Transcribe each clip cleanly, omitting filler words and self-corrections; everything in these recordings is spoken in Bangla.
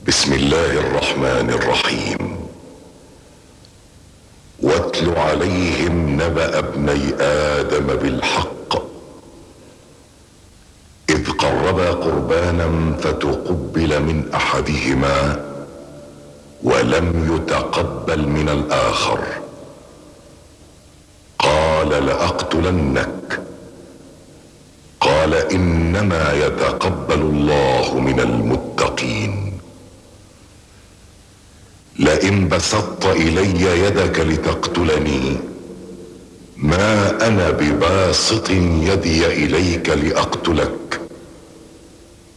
بسم الله الرحمن الرحيم. واتل عليهم نبأ ابني آدم بالحق إذ قربا قربانا فتقبل من أحدهما ولم يتقبل من الآخر قال لأقتلنك قال إنما يتقبل الله من المتقين لئن بسطت إلي يدك لتقتلني ما أنا بباسط يدي إليك لأقتلك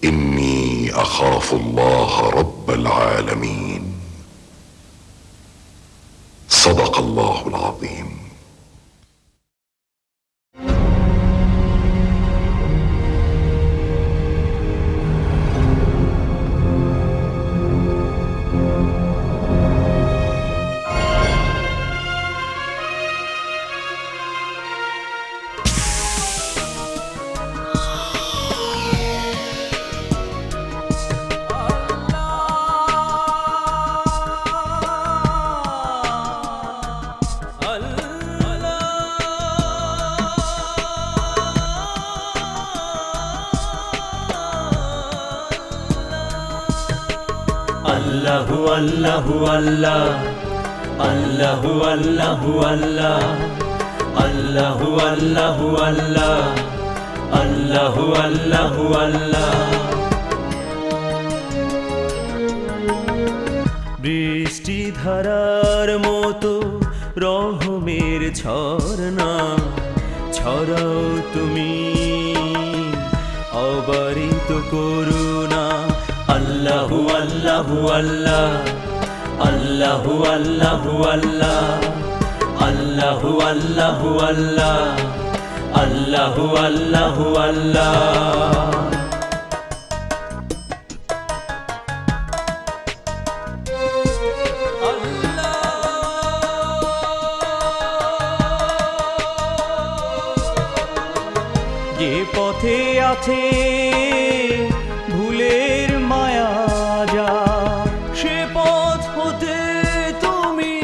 إني أخاف الله رب العالمين. صدق الله العظيم. আল্লাহু আল্লাহু আল্লাহ আল্লাহু আল্লাহু আল্লাহ আল্লাহু আল্লাহু আল্লাহ আল্লাহু আল্লাহু আল্লাহ। বৃষ্টি ধারার মতো রহমের ঝরনা ছড়াও তুমি অবারিত করুণা। আল্লাহু আল্লাহু আল্লাহ আল্লাহু আল্লাহু আল্লাহ আল্লাহু আল্লাহু আল্লাহ আল্লাহু আল্লাহু আল্লাহ। যে পথে আছে ভুলের মায়া যা সে পথ হতে তুমি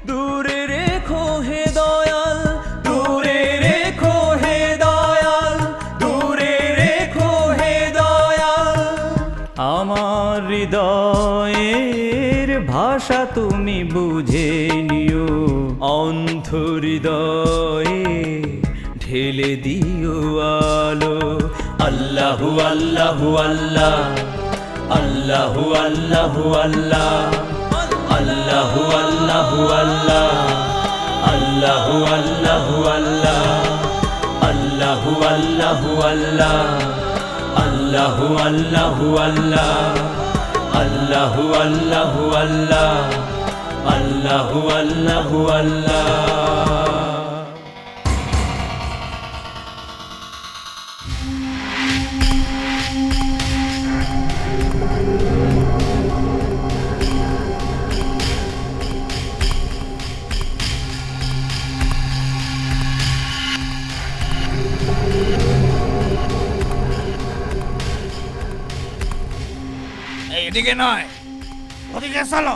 দূরে রেখো হে দয়াল দূরে রেখো হে দয়াল দূরে রেখো হে দয়াল। আমার হৃদয়ের ভাষা তুমি বুঝে নিও অন্ধ হৃদয়ে ঢেলে দিও আলো। আল্লাহু আল্লাহু আল্লাহ আল্লাহু আল্লাহু আল্লাহ আল্লাহু আল্লাহু আল্লাহ আল্লাহু আল্লাহু আল্লাহ আল্লাহু আল্লাহু আল্লাহ আল্লাহু আল্লাহু আল্লাহ আল্লাহু আল্লাহু আল্লাহ আল্লাহু আল্লাহু আল্লাহ। এদিকে নয়, ওদিকে চলো।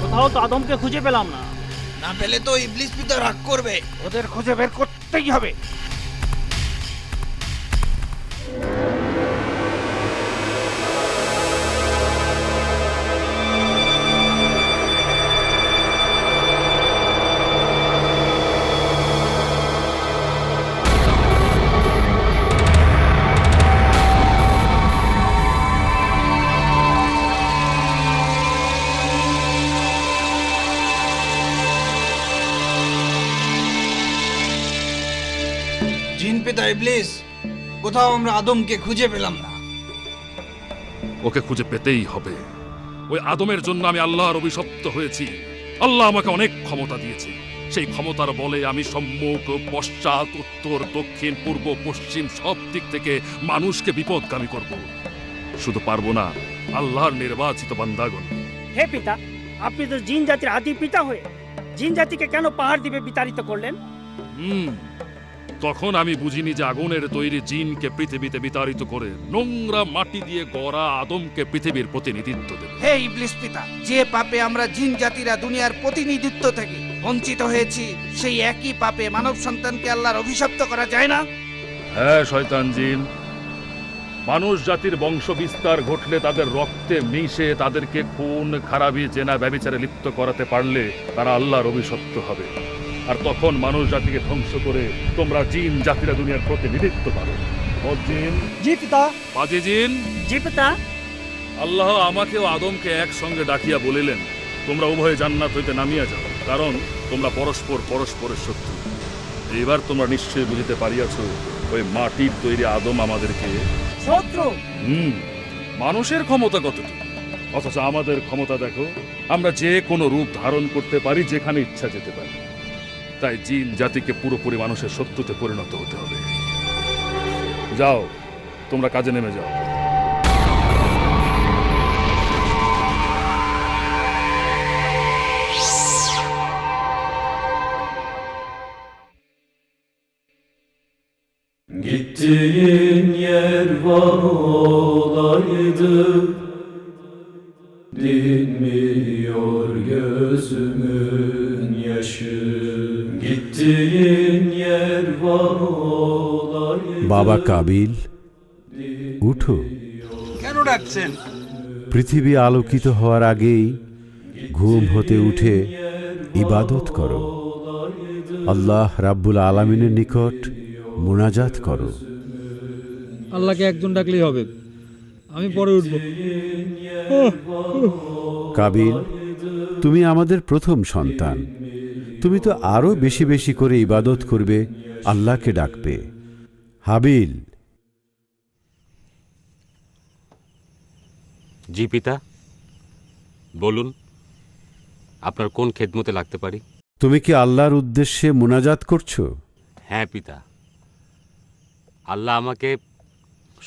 কোথাও তো আদমকে খুঁজে পেলাম না। না পেলে তো ইবলিস পিতা রাগ করবে। ওদের খুঁজে বের করতেই হবে। জিন পিতা ইবলিস, কোথাও আমরা আদমকে খুঁজে পেলাম না। ওকে খুঁজে পেতেই হবে। ওই আদমের জন্য আমি আল্লাহর অভিশপ্ত হয়েছি। আল্লাহ আমাকে অনেক ক্ষমতা দিয়েছে। সেই ক্ষমতার বলে আমি সম্মুখ পশ্চাৎ উত্তর দক্ষিণ পূর্ব পশ্চিম সব দিক থেকে মানুষকে বিপদগামী করব। শুধু পারবো না, আল্লাহর নির্বাচিত বান্দাগণ। হে পিতা, আপনি তো জিন জাতির আদি পিতা হয়ে জিন জাতিকে কেন পাহাড় দ্বীপে বিতাড়িত করলেন? তখন আমি বুঝিনি যে আগুনের তৈরি জিনকে পৃথিবীতে বিতাড়িত করে নোংরা মাটি দিয়ে গড়া আদমকে পৃথিবীর প্রতিনিধিত্ব দেবে। হে ইবলিস পিতা, যে পাপে আমরা জিন জাতিরা দুনিয়ার প্রতিনিধিত্ব থেকে বঞ্চিত হয়েছি, সেই একই পাপে মানব সন্তানকে আল্লাহর অভিশপ্ত করা যায় না? হ্যাঁ শয়তান জিন, মানুষ জাতির বংশ বিস্তার ঘটলে তাদের রক্তে মিশে তাদেরকে খুন খারাপি জেনা ব্যভিচারে লিপ্ত করাতে পারলে তারা আল্লাহর অভিশপ্ত হবে। আর তখন মানুষ জাতিকে ধ্বংস করে তোমরা জিন জাতিরা দুনিয়ার প্রতিনিধিত্ব পাবে। জিন, জি পিতা। বাজে জিন, জি পিতা। আল্লাহ আমাকে ও আদমকে একসঙ্গে ডাকিয়া বলিলেন, তোমরা উভয়ে জান্নাত হইতে নামিয়া যাও, কারণ তোমরা পরস্পর পরস্পরের শত্রু। এবার তোমরা নিশ্চয়ই বুঝিতে পারিয়াছ ওই মাটির তৈরি আদম আমাদেরকে শত্রু। মানুষের ক্ষমতা কতটুকু, অথচ আমাদের ক্ষমতা দেখো, আমরা যে কোনো রূপ ধারণ করতে পারি, যেখানে ইচ্ছা যেতে পারি। তাই জিন জাতিকে পুরোপুরি মানুষের শত্রুতে পরিণত হতে হবে। যাও, তোমরা কাজে নেমে যাও। Gittiğin yer var olaydı, dinmiyor gözümün yaşı. Gittiğin yer var olaydı. বাবা কাবিল, উঠো। কেন ডাকছেন? পৃথিবী আলোকিত হওয়ার আগেই ঘুম হতে উঠে ইবাদত করো। আল্লাহ রাব্বুল আলামিনের নিকট মুনাজাত করো। আল্লাহকে একজন ডাকলেই হবে, আমি পরে উঠব। কাবিল, তুমি আমাদের প্রথম সন্তান, তুমি তো আরো বেশি বেশি করে ইবাদত করবে, আল্লাহকে ডাকবে। হাবিল, জি পিতা, বলুন আপনার কোন খেদমতে লাগতে পারি? তুমি কি আল্লাহর উদ্দেশ্যে মুনাজাত করছো? হ্যাঁ পিতা, আল্লাহ আমাকে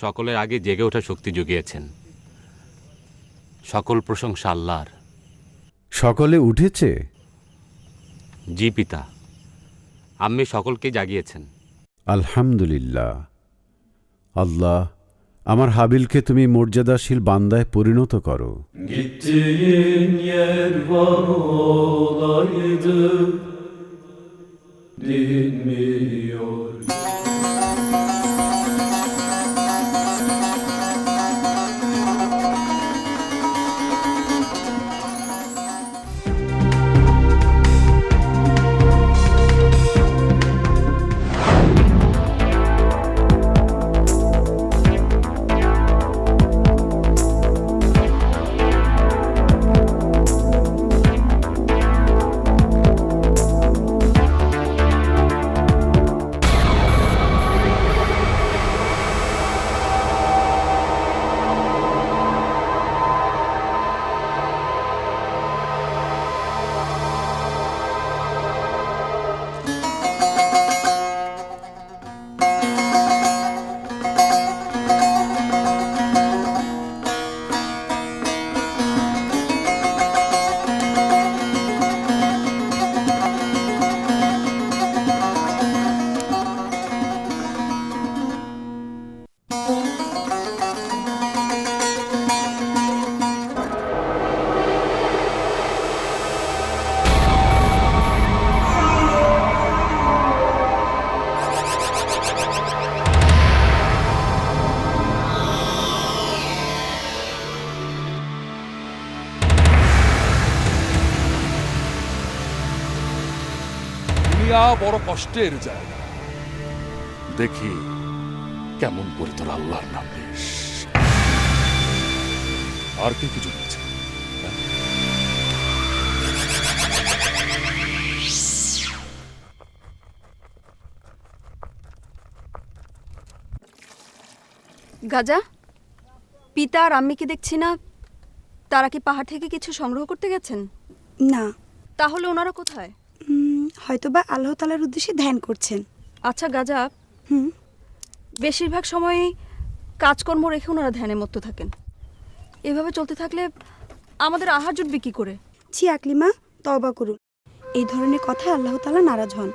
সকলের আগে জেগে ওঠার শক্তি জুগিয়েছেন। সকল প্রশংসা আল্লাহর। সকলে উঠেছে? জি পিতা, আম্মি সকলকে জাগিয়েছেন। আলহামদুলিল্লাহ। আল্লাহ, আমার হাবিলকে তুমি মর্যাদাশীল বান্দায় পরিণত করো। Gittiğin yer var olaydı, dinmiyor. দুনিয়া বড় কষ্টের জায়গা, দেখি কেমন করে তোর আল্লাহর নাম নিস। আর কি কিছু বলছে? গাজা, পিতা আর আম্মিকে দেখছি না, তারা কি পাহাড় থেকে কিছু সংগ্রহ করতে গেছেন? না। তাহলে ওনারা কোথায়? হয়তোবা আল্লাহ তাআলার উদ্দেশ্যে ধ্যান করছেন। আচ্ছা গাজা, বেশিরভাগ সময়ই কাজকর্ম রেখে ওনারা ধ্যানে মত্ত থাকেন। এভাবে চলতে থাকলে আমাদের আহার জুটবে কি করে? ছি আকলিমা, তওবা করুন। এই ধরনের কথায় আল্লাহ তাআলা নারাজ হন।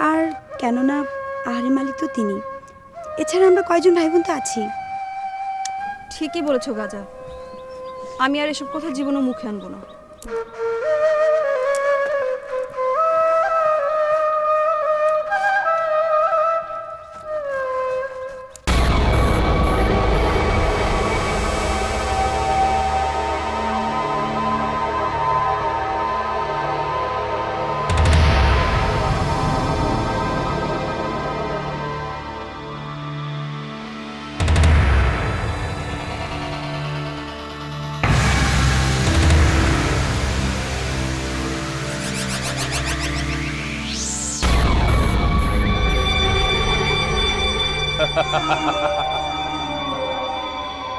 আর কেননা আহারের মালিক তো তিনি। এছাড়া আমরা কয়জন ভাই বোন তো আছি। ঠিকই বলেছো গাজা, আমি আর এসব কথা জীবনে মুখে আনবো না।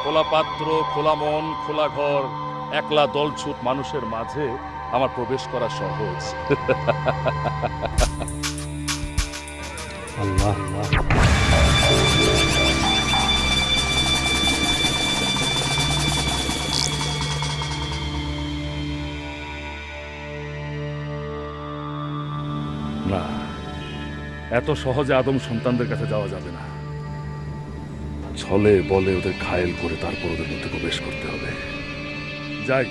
খোলা পাত্র, খোলা মন, খোলা ঘর, একলা দলছুট মানুষের মাঝে আমার প্রবেশ করা সহজ। আল্লাহ না, এত সহজে আদম সন্তানদের কাছে যাওয়া যাবে না। ছলে বলে ওদের ঘায়েল করে তারপর ওদের মধ্যে প্রবেশ করতে হবে। যাই,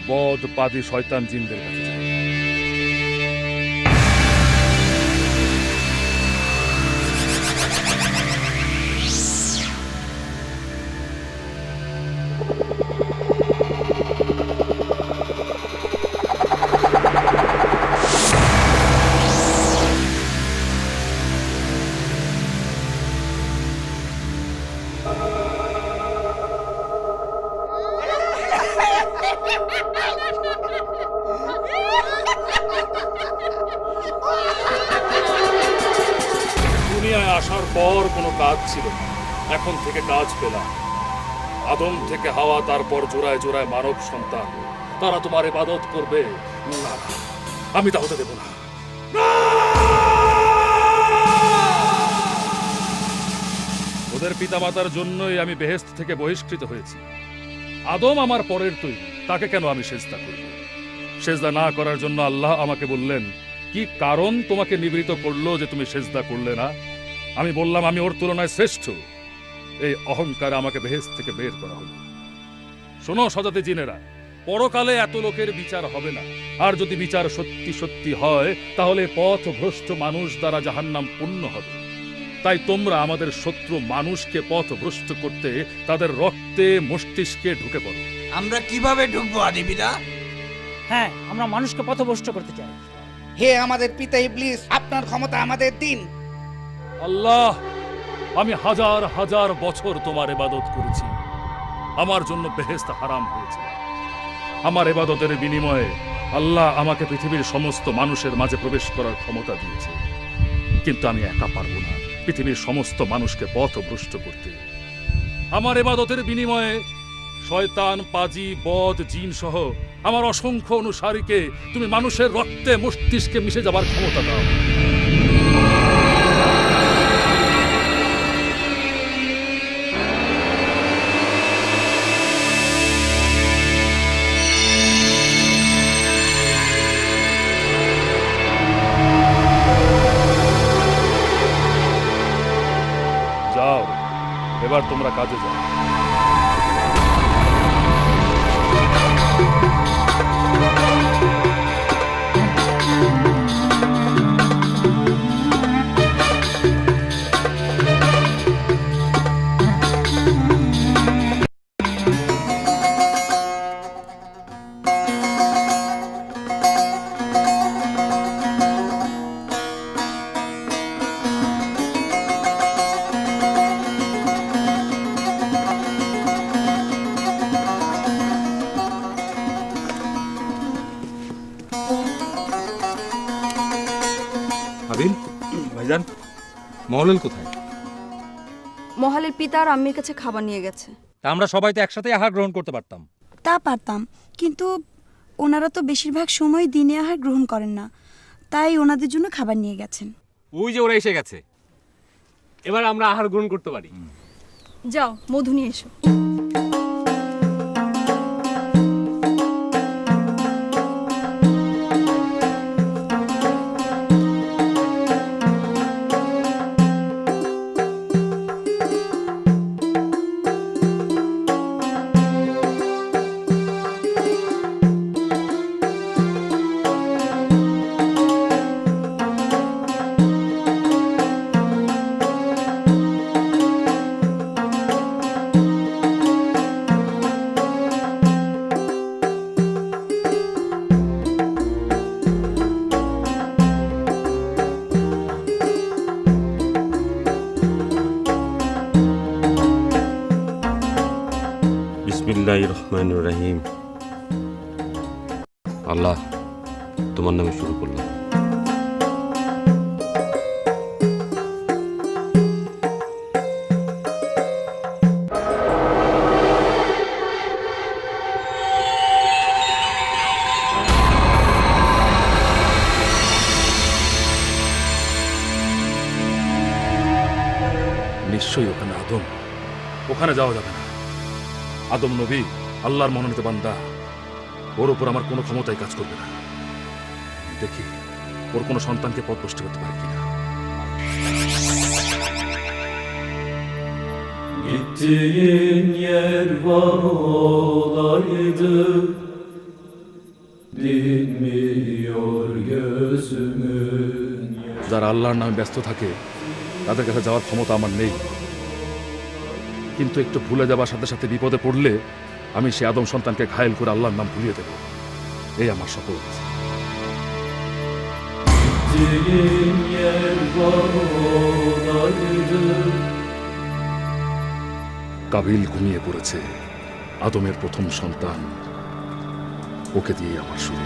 বদ পাদি শয়তান জিনদের কাছে যাই। দুনিয়ায় আসার পর কোনো কাজ ছিল না, এখন থেকে কাজ পেলাম। আদম থেকে হাওয়া, তারপর জোড়ায় জোড়ায় মানব সন্তান, তারা তোমার ইবাদত করবে। না, আমি তা হতে দেব না। ওদের পিতামাতার জন্যই আমি বেহেশত থেকে বহিষ্কৃত হয়েছি। আদম আমার পরের তৈরি, তাকে কেন আমি সেজদা করব? সেজদা না করার জন্য আল্লাহ আমাকে বললেন, কি কারণ তোমাকে নিবৃত করলো যে তুমি সেজদা করলে না? আমি বললাম, আমি ওর তুলনায় শ্রেষ্ঠ। এই অহংকারে আমাকে বেহেশত থেকে বের করা হলো। শোনো সজাতে জিনেরা, পরকালে এত লোকের বিচার হবে না। আর যদি বিচার সত্যি সত্যি হয়, তাহলে পথ ভ্রষ্ট মানুষ দ্বারা জাহান্নাম পূর্ণ হবে। তাই তোমরা আমাদের শত্রু মানুষকে পথ ভ্রষ্ট করতে তাদের রক্তে মস্তিষ্কে ঢুকে পড়ো। আমরা কিভাবে ঢুকবো আদি পিতা? হ্যাঁ, আমরা মানুষকে পথভ্রষ্ট করতে চাই। হে আমাদের পিতা ইবলিস, আপনার ক্ষমতা আমাদের দিন। আল্লাহ, আমি হাজার হাজার বছর তোমার ইবাদত করেছি, আমার জন্য বেহেশত হারাম হয়েছে। আমার ইবাদতের বিনিময়ে আল্লাহ আমাকে পৃথিবীর সমস্ত মানুষের মাঝে প্রবেশ করার ক্ষমতা দিয়েছে, কিন্তু আমি একা পারবো না পৃথিবীর সমস্ত মানুষকে পথভ্রষ্ট করতে। আমার ইবাদতের বিনিময়ে শয়তান, পাজি, বদ, জিন সহ আমার অসংখ্য অনুসারীকে তুমি মানুষের রক্তে মস্তিষ্কে মিশে যাবার ক্ষমতা দাও। যাও, এবার তোমরা কাজে যাও। আবিল ভাইজান, মহলেল কোথায়? মহালের পিতা আর আম্মির কাছে খাবার নিয়ে গেছে। তা আমরা সবাই তো একসাথে আহার গ্রহণ করতে পারতাম। তা পারতাম, কিন্তু ওনারা তো বেশিরভাগ সময় দিনে আহার গ্রহণ করেন না, তাই ওনাদের জন্য খাবার নিয়ে গেছেন। ওই যে ওরা এসে গেছে, এবার আমরা আহার গ্রহণ করতে পারি। যাও, মধু নিয়ে এসো। বিসমিল্লাহির রহমানির রহিম। আল্লাহ, তোমার নামে শুরু করলাম। নিশ্চয়ই ওখানে আদম, ওখানে যাওয়া যাবে না। আদম নবী আল্লাহর মনোনীত বান্দা, ওর উপর আমার কোনো ক্ষমতাই কাজ করবে না। দেখি ওর কোনো সন্তানকে পথভ্রষ্ট করতে পারে কিনা। Gittiğin yer var olaydı, dinmiyor gözümün yaşı. যারা আল্লাহর নামে ব্যস্ত থাকে তাদের কাছে যাওয়ার ক্ষমতা আমার নেই, কিন্তু একটু ভুলে যাবার সাথে সাথে বিপদে পড়লে আমি সে আদম সন্তানকে ঘায়েল করে আল্লাহর নাম ভুলিয়ে দেব, এই আমার শপথ। Gittiğin yer var olaydı. Kabil ঘুমিয়ে পড়েছে, আদমের প্রথম সন্তান, ওকে দিয়ে আমার শুরু।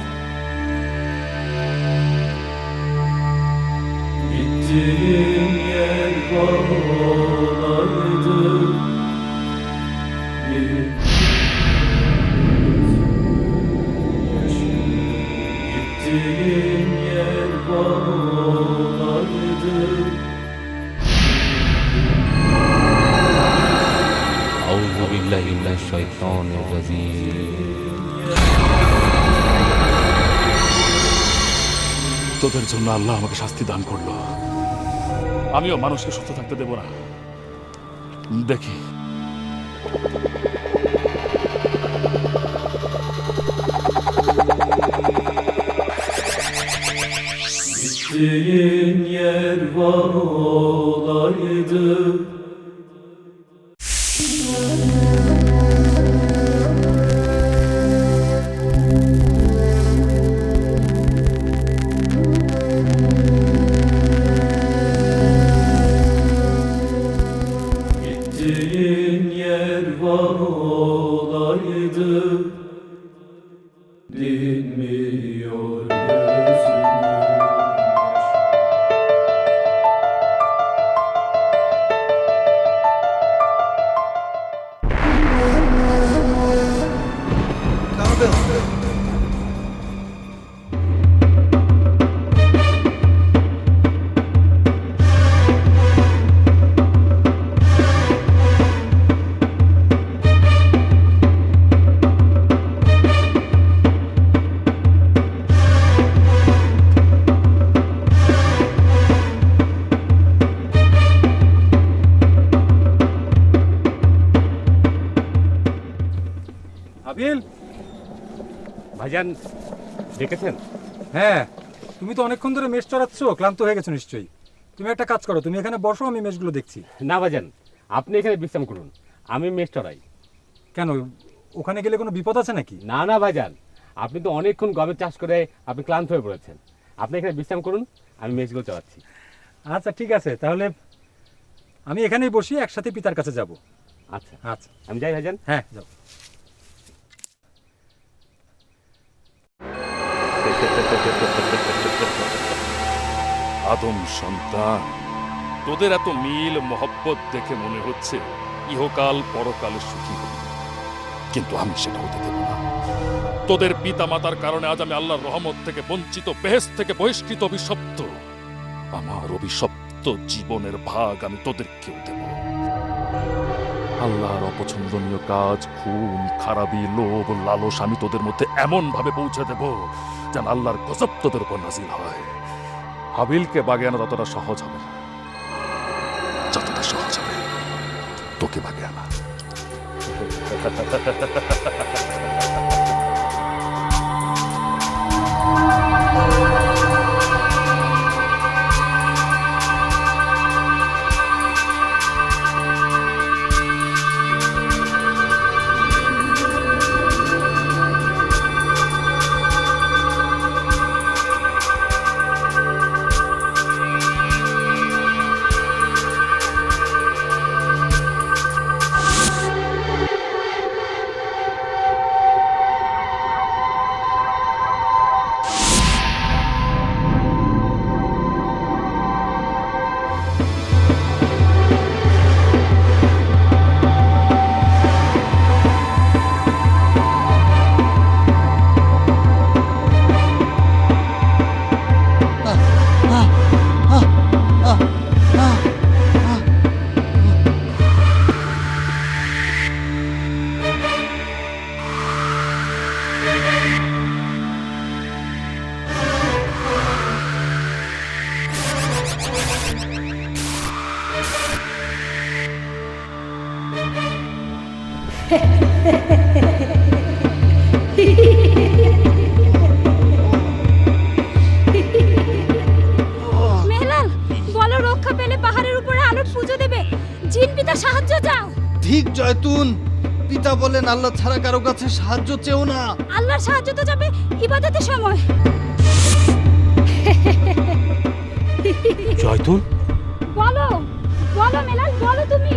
Gittiğin yer var olaydı, gittiğin yer var olaydı. আউযু বিল্লাহি মিনাশ শাইতানির রাজীম। তোদের জন্য আল্লাহ আমাকে শাস্তি দান করলো, আমিও মানুষকে সুস্থ থাকতে দেব না। দেখি Gittiğin yer var olaydı. Gittiğin yer var olaydı, dinmiyor gözümün আবিল, ভাইজান দেখেছেন? হ্যাঁ, তুমি তো অনেকক্ষণ ধরে মেষ চড়াচ্ছ, ক্লান্ত হয়ে গেছো নিশ্চয়ই। তুমি একটা কাজ করো, তুমি এখানে বসো, আমি মেষগুলো দেখছি। না ভাইজান, আপনি এখানে বিশ্রাম করুন, আমি মেষ চড়াই। কেন, ওখানে গেলে কোনো বিপদ আছে নাকি? না না ভাইজান, আপনি তো অনেকক্ষণ গমের চাষ করে আপনি ক্লান্ত হয়ে পড়েছেন, আপনি এখানে বিশ্রাম করুন, আমি মেষগুলো চড়াচ্ছি। আচ্ছা ঠিক আছে, তাহলে আমি এখানেই বসি, একসাথে পিতার কাছে যাব। আচ্ছা আচ্ছা, আমি যাই ভাইজান। হ্যাঁ যাও। আদম সন্তান, তোদের এত মিল মহব্বত দেখে মনে হচ্ছে ইহকাল পরকালে সুখী হবি, কিন্তু আমি সেটা হতে দেব না। তোদের পিতা মাতার কারণে আজ আমি আল্লাহর রহমত থেকে বঞ্চিত, বেহেশত থেকে বহিষ্কৃত, অভিশপ্ত। আমার অভিশপ্ত জীবনের ভাগ আমি তোদেরকেও দেব। আল্লাহর অপছন্দনীয় কাজ, খুন, খারাপি, লোভ, লালস আমি তোদের মধ্যে এমন ভাবে পৌঁছে দেব যেন আল্লাহর গজব তোদের উপর নাজিল হয়। হাবিলকে বাগে আনা ততটা সহজ হবে না যতটা সহজ হবে তোকে বাগে আনা। মেহলাল বলো রক্ষা পেলে পাহাড়ের উপরে আলোর পুজো দেবে জিন পিতা সাহায্য চাও। ঠিক জয়তুন, পিতা বলেন আল্লাহ ছাড়া কারো কাছে সাহায্য চেও না। আল্লাহর সাহায্য তো যাবে ইবাদতের সময়। জয়তুন, বলো বলো মেলাল, বলো তুমি।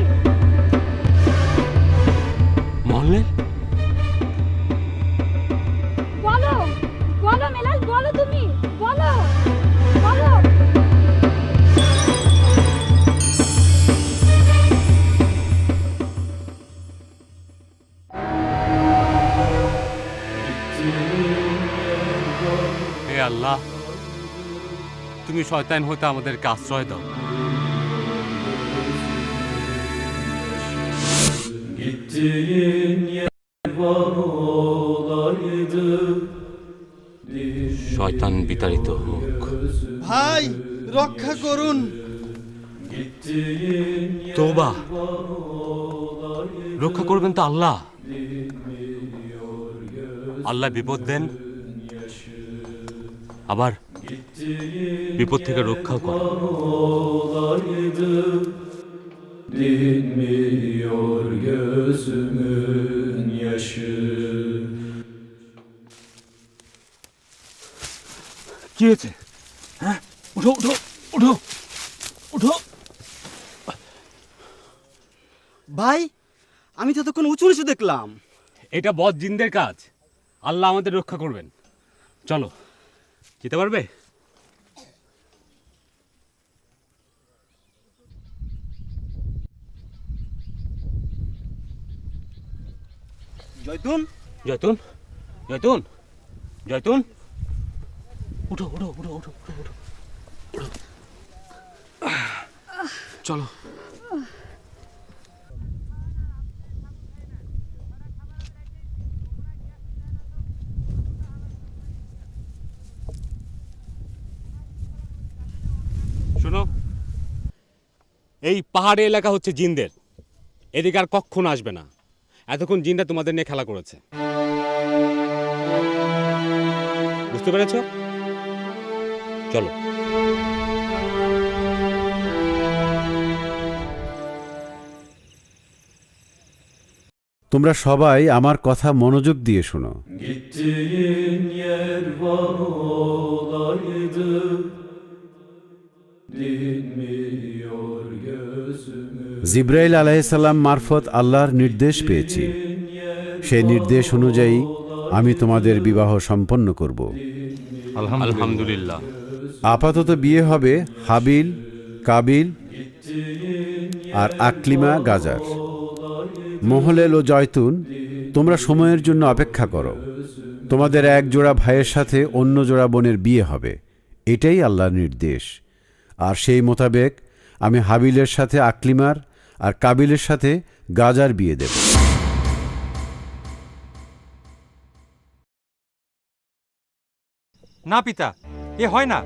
মহল্লে বলো বলো মেলাল, বলো তুমি, বলো বলো। হে আল্লাহ, তুমি শয়তান হতে আমাদেরকে আশ্রয় দাও। Gittiğin yer var olaydı. শয়তান বিতাড়িত হোক। ভাই রক্ষা করুন। তোবা, রক্ষা করবেন তো আল্লাহ। আল্লাহ বিপদ দেন, আবার বিপদ থেকে রক্ষাও করেন। Dinmiyor gözümün yaşı. কি হয়েছে? হ্যাঁ, উঠো উঠো উঠো উঠো। ভাই, আমি তো তখন উঁচু নিচু দেখলাম। এটা বদ জিনদের কাজ। আল্লাহ আমাদের রক্ষা করবেন। চলো, যেতে পারবে? জয়তুন, জয়তুন, জয়তুন, জয়তুন, উঠো উঠো উঠো উঠো উঠো উঠো। চলো। শোনো, এই পাহাড়ি এলাকা হচ্ছে জিনদের। এদিকে আর কখনো আসবে না। এতক্ষণ জিনটা তোমাদের নিয়ে খেলা করেছে, বুঝতে পেরেছ? চলো। তোমরা সবাই আমার কথা মনোযোগ দিয়ে শোনো। Gittiğin yer var olaydı. Dinmiyor gözümün. জিব্রাইল আলাইহিসসালাম মারফত আল্লাহর নির্দেশ পেয়েছি। সেই নির্দেশ অনুযায়ী আমি তোমাদের বিবাহ সম্পন্ন করব। আলহামদুলিল্লাহ। আপাতত বিয়ে হবে হাবিল, কাবিল আর আকলিমা গাজার। মহলেল ও জয়তুন, তোমরা সময়ের জন্য অপেক্ষা করো। তোমাদের এক জোড়া ভাইয়ের সাথে অন্য জোড়া বোনের বিয়ে হবে, এটাই আল্লাহর নির্দেশ। আর সেই মোতাবেক আমি হাবিলের সাথে আকলিমার আর কাবিলের সাথে গাজার বিয়ে দেব। না পিতা, এ হয় না।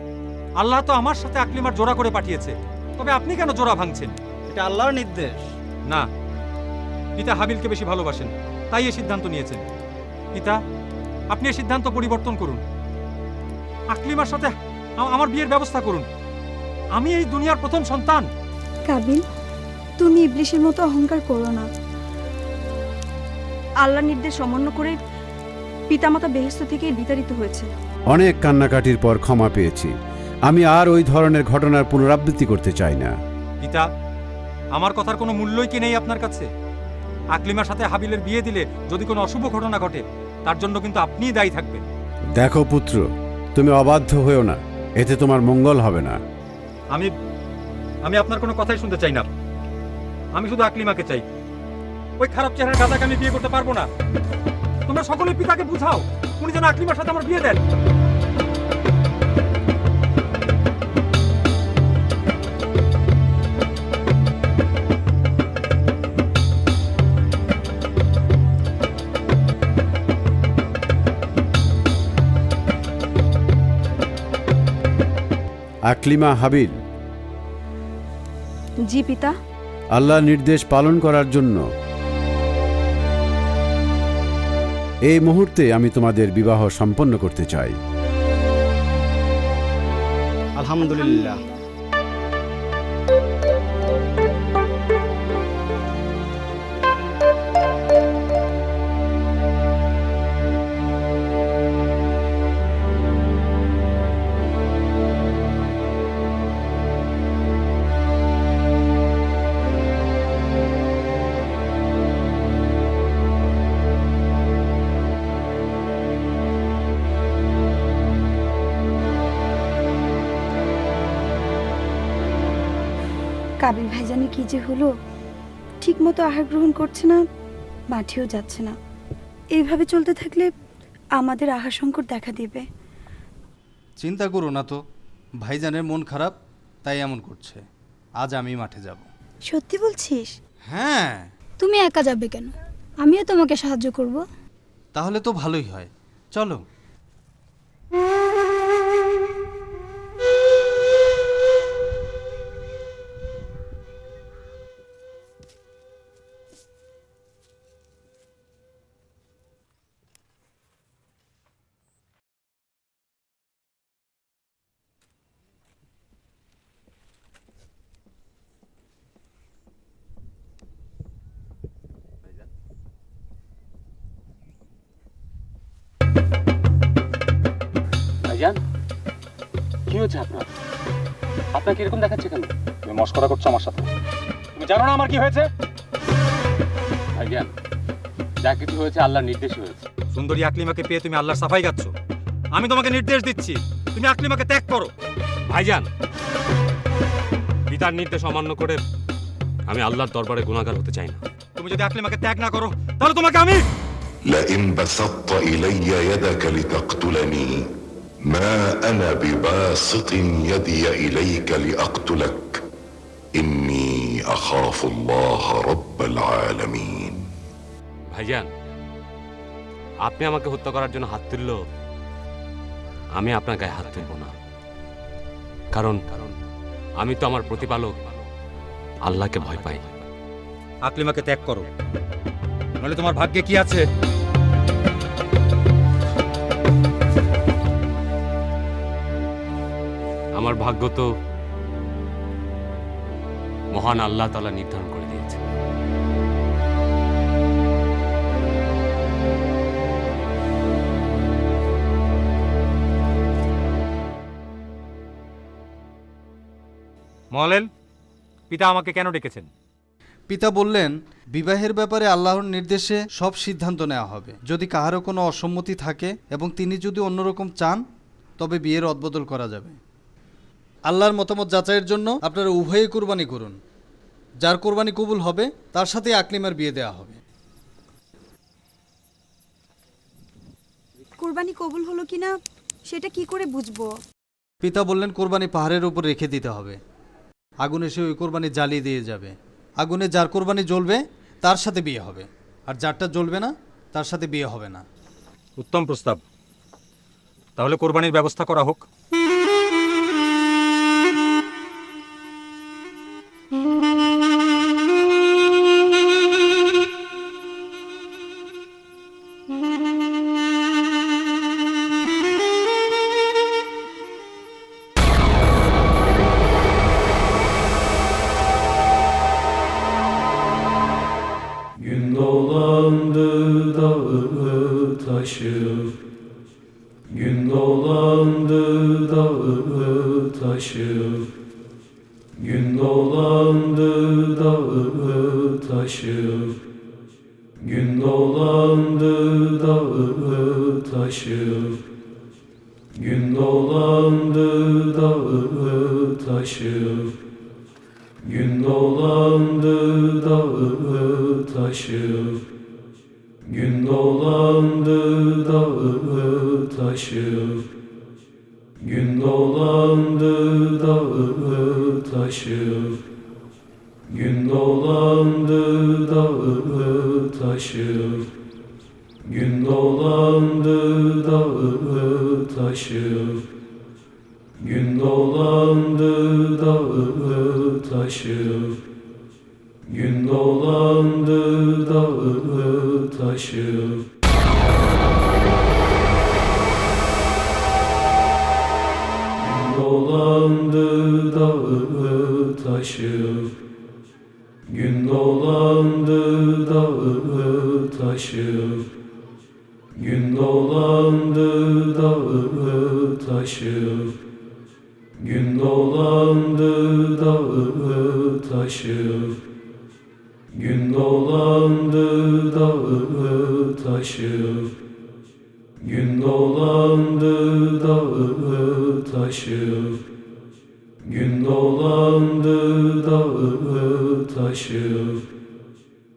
আল্লাহ তো আমার সাথে আকলিমার জোড়া করে পাঠিয়েছে, তবে আপনি কেন জোড়া ভাঙছেন? এটা আল্লাহর নির্দেশ। না, পিতা হাবিলকে বেশি ভালোবাসেন, তাই এই সিদ্ধান্ত নিয়েছেন। পিতা, আপনি এই সিদ্ধান্ত পরিবর্তন করুন। আকলিমার সাথে আমার বিয়ের ব্যবস্থা করুন। আমি এই দুনিয়ার প্রথম সন্তান। কাবিল, তুমি ইবলিশের মতো অহংকার করো না। আল্লাহর নির্দেশ অমান্য করে পিতামাতা বেহেশত থেকে বিতাড়িত হয়েছে। অনেক কান্নাকাটির পর ক্ষমা পেয়েছি। আমি আর ওই ধরনের ঘটনার পুনরাবৃত্তি করতে চাই না। পিতা, আমার কথার কোনো মূল্যই কি নেই আপনার কাছে? আকলিমার সাথে হাবিলের বিয়ে দিলে যদি কোনো অশুভ ঘটনা ঘটে, তার জন্য কিন্তু আপনিই দায়ী থাকবেন। দেখো পুত্র, তুমি অবাধ্য হয়েও না, এতে তোমার মঙ্গল হবে না। আমি আপনার কোনো কথাই শুনতে চাই না। আমি শুধু আকলিমাকে চাই। ওই খারাপ চেহারার গাদাকে আমি বিয়ে করতে পারবো না। তোমরা সকলে পিতাকে বুঝাও, উনি যেন আকলিমার সাথে আমার বিয়ে দেন। আকলিমা, হাবিল, জি পিতা। আল্লাহর নির্দেশ পালন করার জন্য এই মুহূর্তে আমি তোমাদের বিবাহ সম্পন্ন করতে চাই। আলহামদুলিল্লাহ। কাবিল ভাইজানের কি যে হলো, ঠিক মতো আহার গ্রহণ করছে না, মাঠেও যাচ্ছে না। এইভাবে চলতে থাকলে আমাদের আহার সংকট দেখা দিবে। চিন্তা করো না তো, ভাইজানের মন খারাপ তাই এমন করছে। আজ আমি মাঠে যাব। সত্যি বলছিস? হ্যাঁ। তুমি একা যাবে কেন? আমিও তোমাকে সাহায্য করব। তাহলে তো ভালোই হয়, চলো। ভাইজান, কি হচ্ছে আপনার? আপনাকে এরকম দেখাচ্ছে কেন? তুমি মস্করা করছো আমার সাথে। তুমি জানো না আমার কি হয়েছে? ভাইজান, যা কিছু হয়েছে আল্লাহর নির্দেশে হয়েছে। সুন্দরী আকলিমাকে পেয়ে তুমি আল্লাহর সাফাই গাচ্ছ। আমি তোমাকে নির্দেশ দিচ্ছি, তুমি আকলিমাকে ত্যাগ করো। ভাইজান, পিতার নির্দেশ অমান্য করে আমি আল্লাহর দরবারে গুনাহগার হতে চাই না। তুমি যদি আকলিমাকে ত্যাগ না করো তাহলে তোমাকে আমি لئن بسطت إلي يدك لتقتلني ما أنا بباسط يدي إليك لأقتلك إني أخاف الله رب العالمين। ভাইজান, আপনি আমাকে হত্যা করার জন্য হাত তুললো, আমি আপনার গায়ে হাত তুলব না। কারণ আমি তো আমার প্রতিপালক আল্লাহকে ভয় পাই। আকলিমাকে ত্যাগ করো, নইলে তোমার ভাগ্যে কি আছে? আমার ভাগ্য তো মহান আল্লাহ তাআলা নির্ধারণ করে দিয়েছে। মলেন, পিতা আমাকে কেন ডেকেছেন? পিতা বললেন, বিবাহের ব্যাপারে আল্লাহর নির্দেশে সব সিদ্ধান্ত নেওয়া হবে। যদি কাহারও কোনো অসম্মতি থাকে এবং তিনি যদি অন্যরকম চান, তবে বিয়ের অদবদল করা যাবে। আল্লাহর মতামত যাচাইয়ের জন্য আপনারা উভয়ে কোরবানি করুন। যার কোরবানি কবুল হবে তার সাথে আকলিমার বিয়ে দেওয়া হবে। কোরবানি কবুল হলো কিনা সেটা কি করে বুঝবো? পিতা বললেন, কোরবানি পাহাড়ের উপর রেখে দিতে হবে। আগুন এসে ওই কোরবানি জ্বালিয়ে দিয়ে যাবে। আগুনে যার কোরবানি জ্বলবে তার সাথে বিয়ে হবে, আর যারটা জ্বলবে না তার সাথে বিয়ে হবে না। উত্তম প্রস্তাব। তাহলে কোরবানির ব্যবস্থা করা হোক। Gün dolandı dağı taşı, gün dolandı dağı taşı, gün dolandı dağı taşı, gün dolandı dağı taşı, gün dolandı dağı taşı. Gün dolandı dağı taşı, gün dolandı dağı taşı, gün dolandı dağı taşı, gün dolandı dağı taşı, gün dolandı dağı taşı. Gün dolandı dağı taşı, gün dolandı dağı taşı. taşı, gün dolandı dağı taşı, gün dolandı dağı taşı, gün dolandı dağı taşı, gün dolandı dağı taşı, gün dolandı dağı taşı, gün dolandı dağı taşı,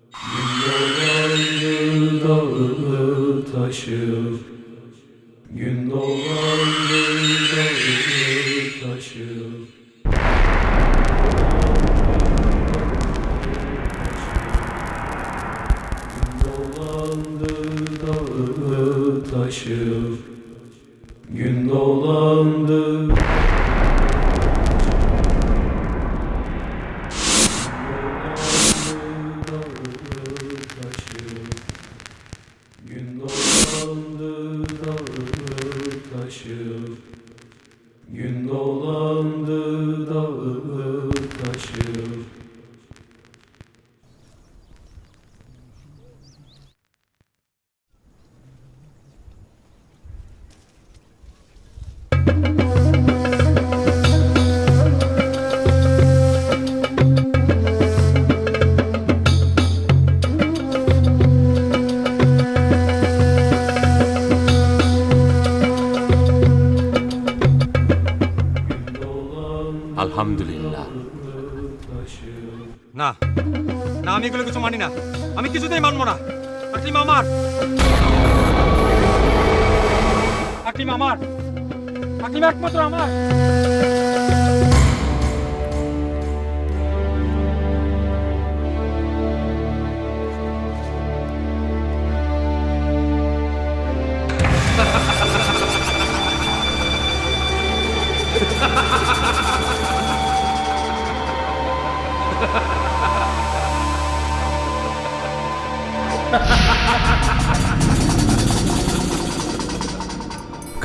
gün dolandı dağı taşı, gün dolandı dağı taşı. Taşı, gün dolandı. Gün dolandı dağı taşı, gün dolandı dağı taşı. আলহামদুলিল্লাহ। না না, আমি এগুলো কিছু মানি না, আমি কিছুতেই মানবো না। আকলিমা আমার, আকলিমা আমার, আকলিমা একমাত্র আমার।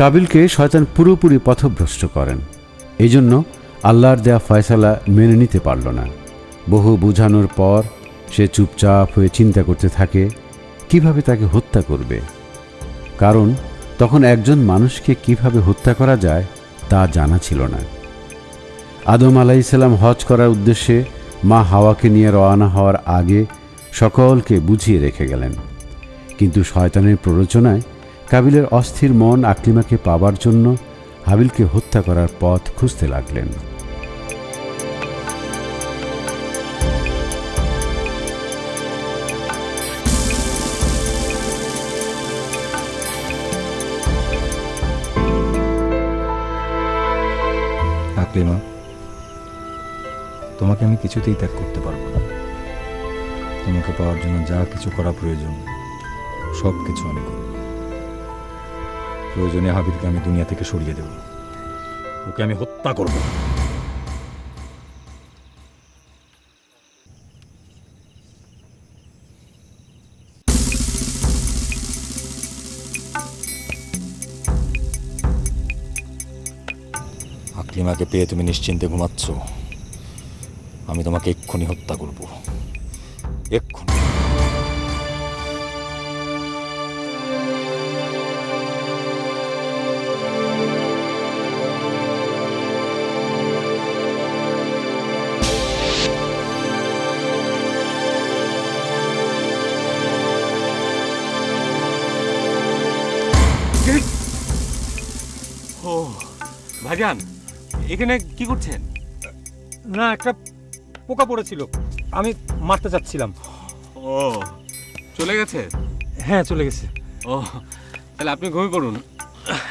কাবিলকে শয়তান পুরোপুরি পথভ্রষ্ট করেন। এই জন্য আল্লাহর দেয়া ফয়সালা মেনে নিতে পারল না। বহু বুঝানোর পর সে চুপচাপ হয়ে চিন্তা করতে থাকে কিভাবে তাকে হত্যা করবে। কারণ তখন একজন মানুষকে কিভাবে হত্যা করা যায় তা জানা ছিল না। আদম আলাইহিসসালাম হজ করার উদ্দেশ্যে মা হাওয়াকে নিয়ে রওনা হওয়ার আগে সকলকে বুঝিয়ে রেখে গেলেন। কিন্তু শয়তানের প্ররোচনায় কাবিলের অস্থির মন আকলিমাকে পাবার জন্য হাবিলকে হত্যা করার পথ খুঁজতে লাগলেন। আকলিমা, তোমাকে আমি কিছুতেই ত্যাগ করতে পারবো না। তোমাকে পাওয়ার জন্য যা কিছু করা প্রয়োজন সব কিছু আমি করব। প্রয়োজনে হাবিলকে আমি দুনিয়া থেকে সরিয়ে দেব, ওকে আমি হত্যা করব। আকলিমাকে পেয়ে তুমি নিশ্চিন্তে ঘুমাচ্ছ, আমি তোমাকে এক্ষুনি হত্যা করব, এক্ষুনি। ও ভাইজান, এখানে কি করছেন? না, একটা পোকা পড়েছিল, আমি মারতে চাচ্ছিলাম। ও চলে গেছে? হ্যাঁ চলে গেছে। ও তাহলে আপনি ঘুমিয়ে পড়ুন,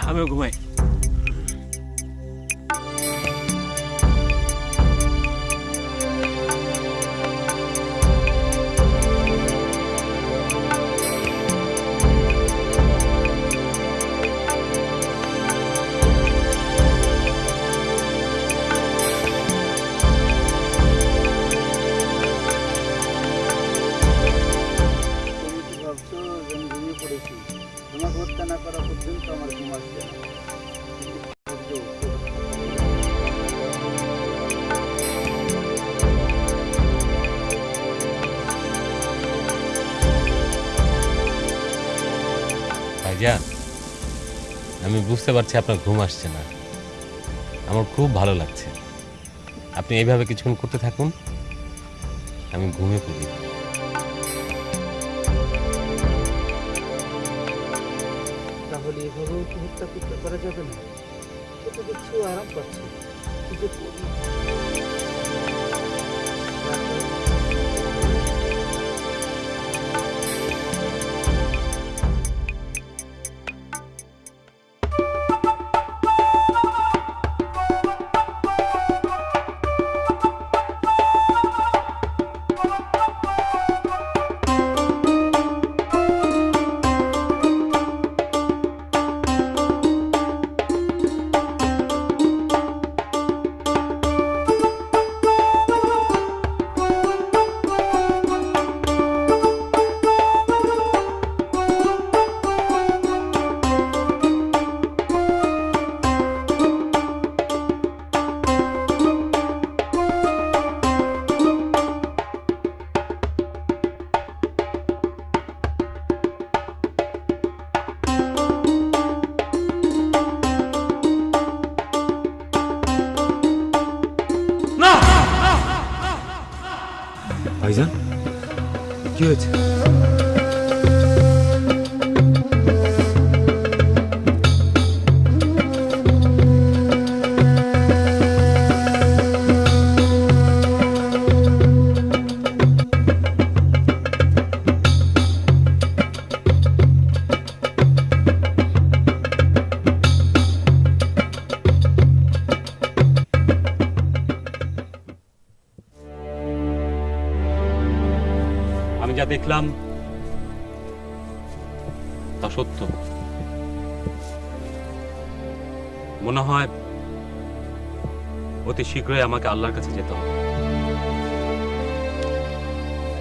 আমিও ঘুমাই। ভাইজান, আমি বুঝতে পারছি আপনার ঘুম আসছে না। আমার খুব ভালো লাগছে। আপনি এইভাবে কিছুক্ষণ করতে থাকুন, আমি ঘুমিয়ে পড়ি। তাহলে এভাবেও কি হত্যা করতে করা যাবে না? সে তো দেখছি ও আরাম পাচ্ছে। কি যে করি? ভাইজান, কি হয়েছে? আমি যা দেখলাম তা সত্য। মনে হয় অতি শীঘ্রই আমাকে আল্লাহর কাছে যেতে হবে।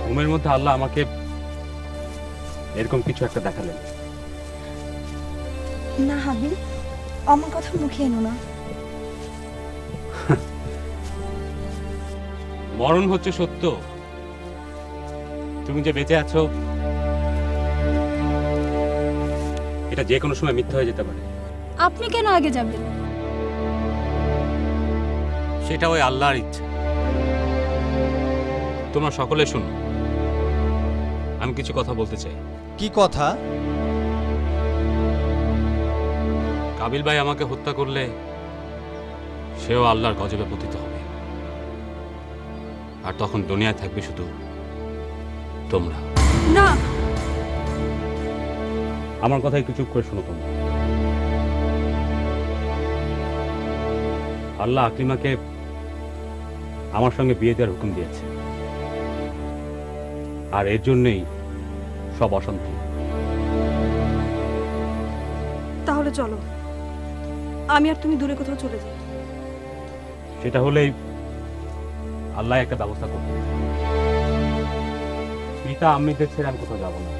ঘুমের মধ্যে আল্লাহ আমাকে এরকম কিছু একটা দেখালেন। না হাবিল, আমার কথা মুখে এনো না। মরণ হচ্ছে সত্য। তুমি যে বেঁচে আছো এটা যে কোনো সময় মিথ্যা হয়ে যেতে পারে। আপনি কেন আগে যাবেন? সেটা ওই আল্লাহর ইচ্ছা। তোমরা সকলে শুনো, আমি কিছু কথা বলতে চাই। কি কথা? কাবিল ভাই আমাকে হত্যা করলে সেও আল্লাহর গজবে পতিত হবে, আর তখন দুনিয়ায় থাকবে শুধু তোমরা। না, আমার কথা একটু চুপ করে শোনো তোমরা। আল্লাহ আকলিমাকে আমার সঙ্গে বিয়ে দেওয়ার হুকুম দিয়েছে, আর এর জন্যই সব অশান্তি। তাহলে চলো, আমি আর তুমি দূরে কোথাও চলে যাই। সেটা হলেই আল্লাহ একটা ব্যবস্থা করবে। পিতা আম্মিদের ছেড়ে আমি কোথাও যাবো না।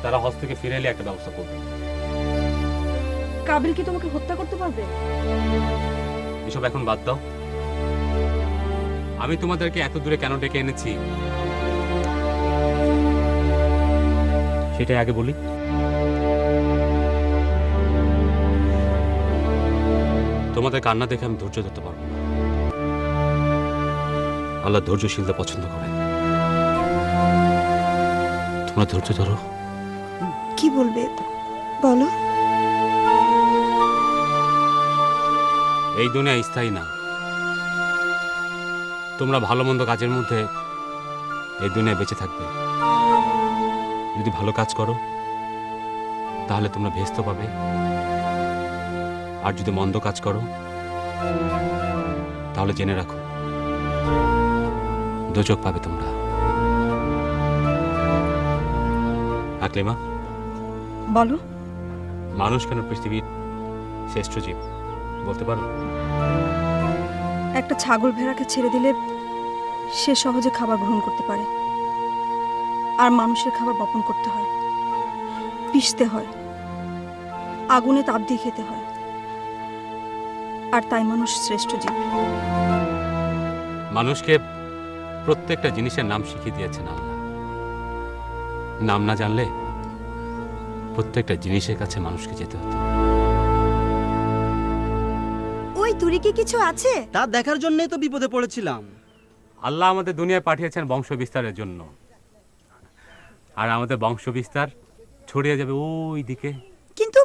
তারা হজ থেকে ফিরে এলে একটা ব্যবস্থা করবে। কাবিল কি তোমাকে হত্যা করতে পারবে? এসব এখন বাদ দাও। আমি তোমাদেরকে এত দূরে কেন ডেকে এনেছি সেটাই আগে বলি। তোমাদের কান্না দেখে আমি ধৈর্য ধরতে পারবো না। আল্লাহ ধৈর্যশীলতা পছন্দ করেন। তোমরা ধৈর্য ধরো। কি বলবে বলো। এই দুনিয়া স্থায়ী না। তোমরা ভালো মন্দ কাজের মধ্যে এই দুনিয়ায় বেঁচে থাকবে। যদি ভালো কাজ করো তাহলে তোমরা ভেস্ত পাবে, আর যদি মন্দ কাজ করো তাহলে জেনে রাখো দোজখ পাবে তোমরা। আকলিমা, বলো। মানুষ কেন পৃথিবীর শ্রেষ্ঠ জীব বলতে পারো? একটা ছাগল ভেড়াকে ছেড়ে দিলে সে সহজে খাবার গ্রহণ করতে পারে, আর মানুষের খাবার বপন করতে হয়, পিষতে হয়, আগুনে তাপ দিয়ে খেতে হয়, আর তাই মানুষ শ্রেষ্ঠ জীব। মানুষকে প্রত্যেকটা জিনিসের নাম শিখিয়ে দিয়েছেন আল্লাহ। নাম না জানলে প্রত্যেকটা জিনিসের কাছে মানুষকে যেতে হতো। ওই দূরে কি কিছু আছে? তা দেখার জন্যই তো বিপদে পড়েছিলাম। আল্লাহ আমাদের দুনিয়ায় পাঠিয়েছেন বংশ বিস্তারের জন্য, আর আমাদের বংশ বিস্তার ছড়িয়ে যাবে ওই দিকে। কিন্তু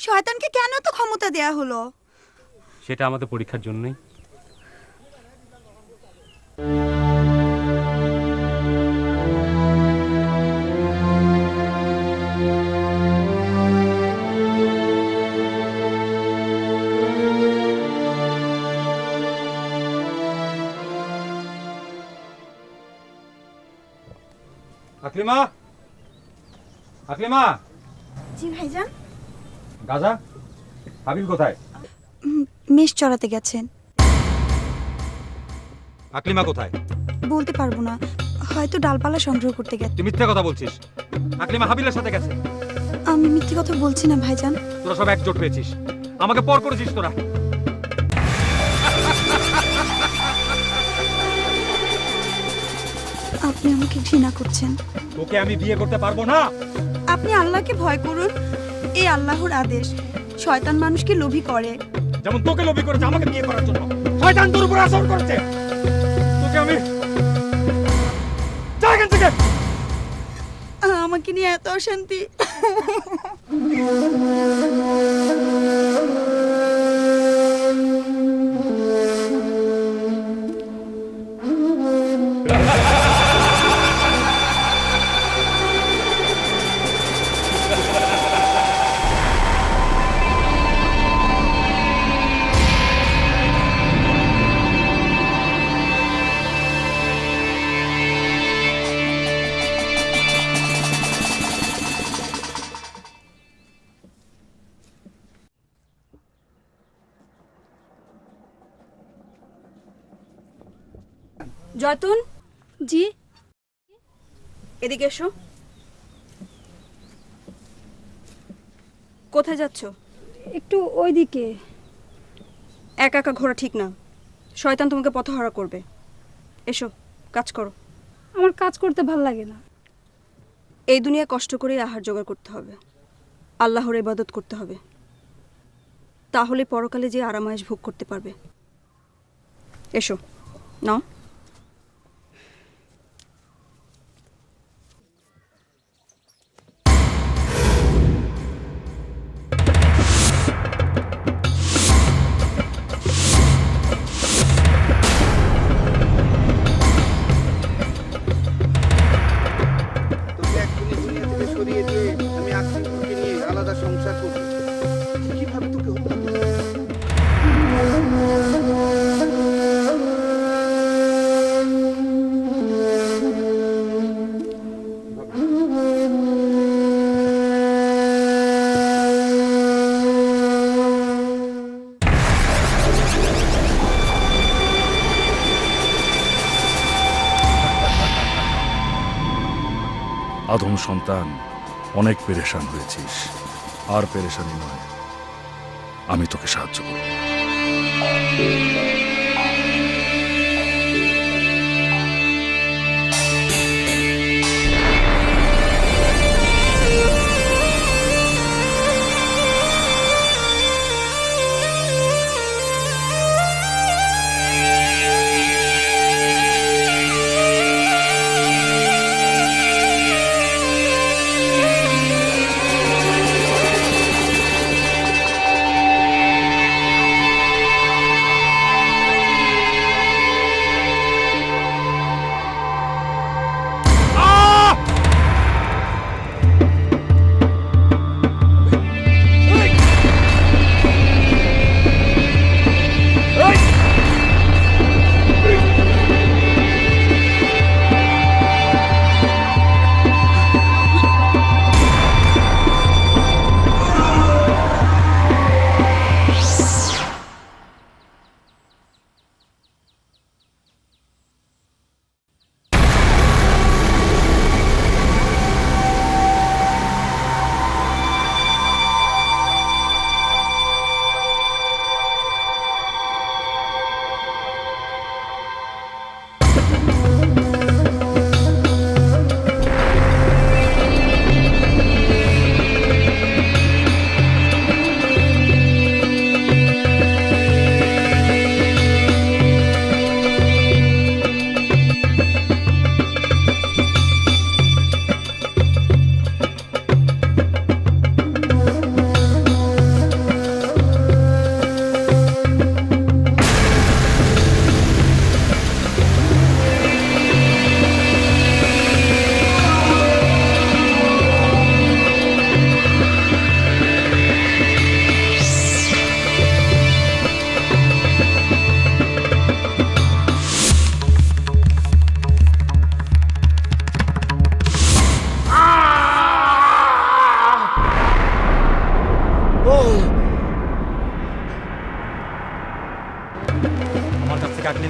শয়তানকে কেন তো ক্ষমতা দেয়া হলো? সেটা আমাদের পরীক্ষার জন্যই। আকলিমা, আকলিমা। জি ভাইজান। গাজা, হাবিল কোথায়? মেষ চড়াতে গেছেন। আকলিমা কোথায়? বলতে পারবো না, হয়তো ডালপালা সংগ্রহ করতে গেছে। তুই মিথ্যা কথা বলছিস। আকলিমা হাবিলের সাথে গেছে। আমি মিথ্যে কথা বলছি না ভাইজান। তোরা সব একজোট হয়েছিস, আমাকে পর করেছিস তোরা। আপনি আমাকে ঘৃণা করছেন। তোকে আমি বিয়ে করতে পারবো না। আপনি আল্লাহকে ভয় করুন, এই আল্লাহর আদেশ। শয়তান মানুষকে লোভী করে। যেমন তোকে লোভী করেছে আমাকে বিয়ে করার জন্য, শয়তান তোর উপর আসর করেছে। তোকে আমি যা এখান থেকে। আমাকে নিয়ে এত অশান্তি। জয়তুন। জি। এদিকে এসো। কোথায় যাচ্ছ? একটু ওইদিকে। একা একা ঘোরা ঠিক না, শয়তান তোমাকে পথহারা করবে। এসো, কাজ করো। আমার কাজ করতে ভাল লাগে না। এই দুনিয়া কষ্ট করে আহার জোগাড় করতে হবে, আল্লাহর ইবাদত করতে হবে, তাহলে পরকালে যে আরামায়েশ ভোগ করতে পারবে। এসো, নাও। আদম সন্তান, অনেক পেরেশান হয়েছিস। আর পেরেশানি নয়, আমি তোকে সাহায্য করব।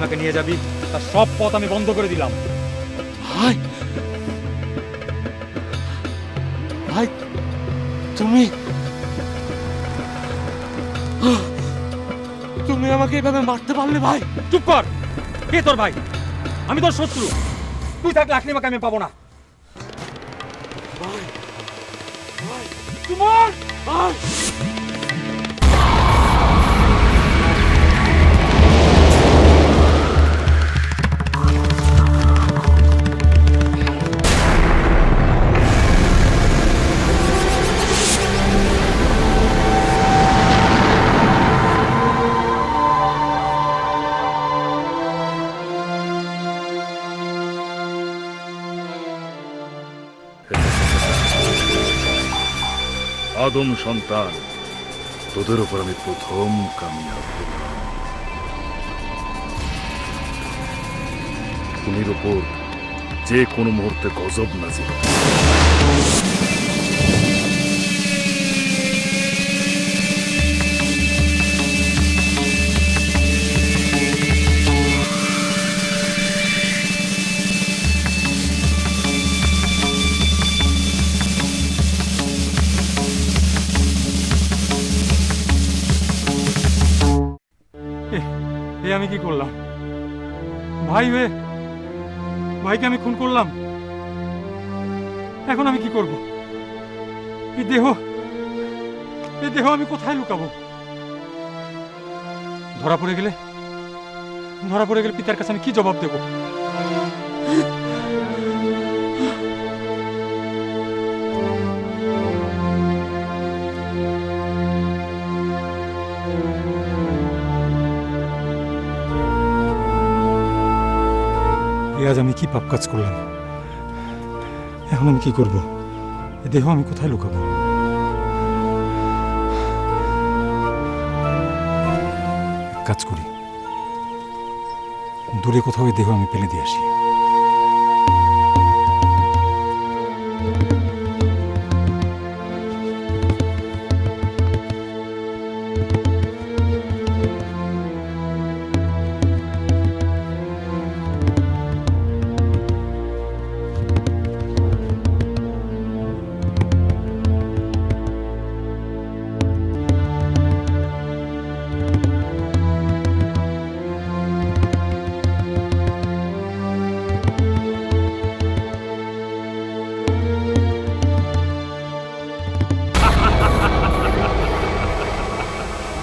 আকলিমাকে নিয়ে যাবি, তার সব পথ আমি বন্ধ করে দিলাম। ভাই ভাই তুমি তুমি আমাকে এভাবে মারতে পারলে ভাই? চুপ কর! কে তোর ভাই? আমি তোর শত্রু। তুই থাকলে আকলিমাকে আমি পাবো না। তোমার আদম সন্তান, তোদের উপর আমি প্রথম কামিয়াব হলাম। খুনির উপর যে কোনো মুহূর্তে গজব নাজিল হবে। আমি কি করলাম? ভাই হয়ে ভাইকে আমি খুন করলাম। এখন আমি কি করব? এই দেহ আমি কোথায় লুকাবো? ধরা পড়ে গেলে পিতার কাছে আমি কি জবাব দেব? আজ আমি কি পাপ কাজ করলাম? এখন আমি কি করব? এ দেহ আমি কোথায় লুকাবো? কাজ করি, দূরে কোথাও এই দেহ আমি ফেলে দিয়ে আসি।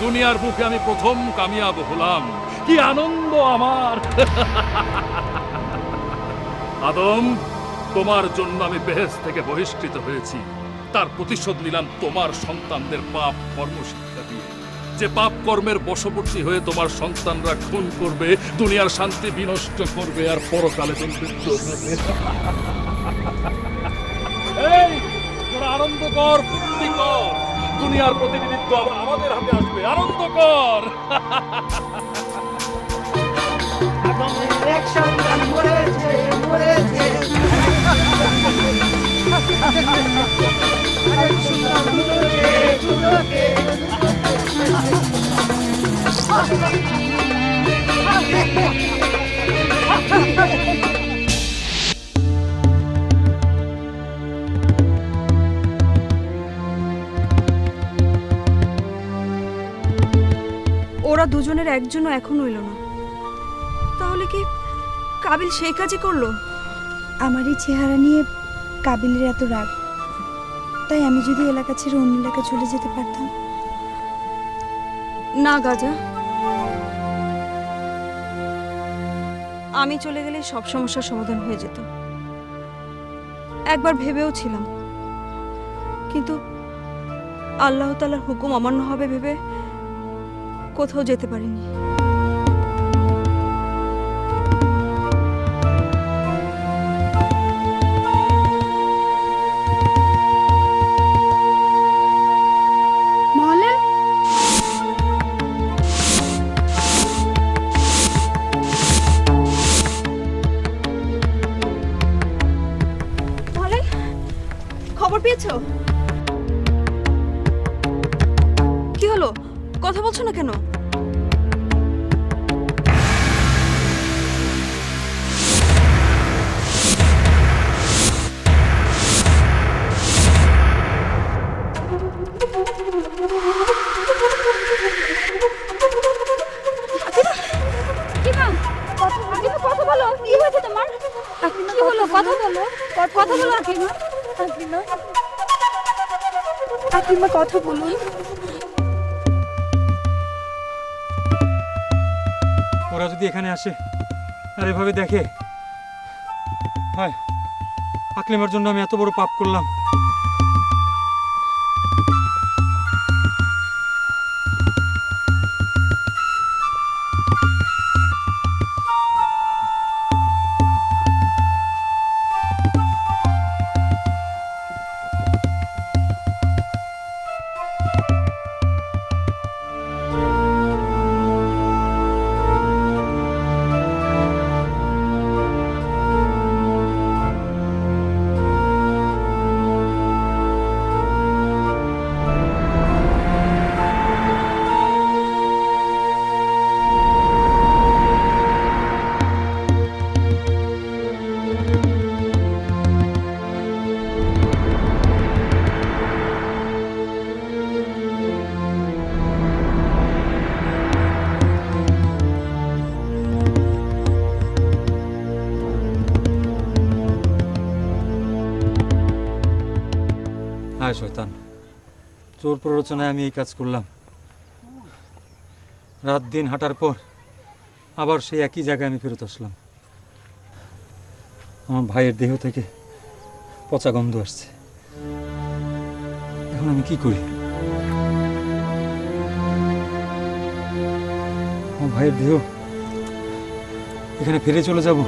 দুনিয়ার বুকে আমি প্রথম কামিয়াব হলাম। কি আনন্দ আমার! আদম, তোমার জন্য আমি বেহেশত থেকে বহিষ্কৃত হয়েছি। তার প্রতিশোধ নিলাম তোমার সন্তানদের পাপ কর্ম শিক্ষা দিয়ে। যে পাপ কর্মের বশবর্তী হয়ে তোমার সন্তানরা খুন করবে, দুনিয়ার শান্তি বিনষ্ট করবে, আর পরকালে দুর্বৃত্ত হবে। এই, তোরা আনন্দ কর, ফুর্তি কর। দুনিয়ার প্রতিনিধিত্ব আবার আমাদের হাতে আসবে। আনন্দ কর। ওরা দুজনের একজনও এখনো এলো না। তাহলে কি কাবিল সেই কাজই করলো? আমার এই চেহারা নিয়ে কাবিলের এত রাগ, তাই আমি যদি এলাকা ছেড়ে অন্য এলাকা চলে যেতে পারতাম। না গাজা, আমি চলে গেলে সব সমস্যার সমাধান হয়ে যেত। একবার ভেবেও ছিলাম, কিন্তু আল্লাহ তাআলার হুকুম অমান্য হবে ভেবে কোথাও যেতে পারিনি। খবর পেয়েছো? কি হলো, কথা বলছো না কেন? আকলিমা, আকলিমা, আকলিমা কথা বলুন। ওরা যদি এখানে আসে আর এভাবে দেখে, হয় আকলিমার জন্য আমি এত বড় পাপ করলাম। হায় শয়তান, চোর প্ররোচনায় আমি এই কাজ করলাম। রাত দিন হাঁটার পর আবার সেই একই জায়গায় আমি ফেরত আসলাম। আমার ভাইয়ের দেহ থেকে পচা গন্ধ আসছে। এখন আমি কি করি? আমার ভাইয়ের দেহ এখানে ফিরে চলে যাব?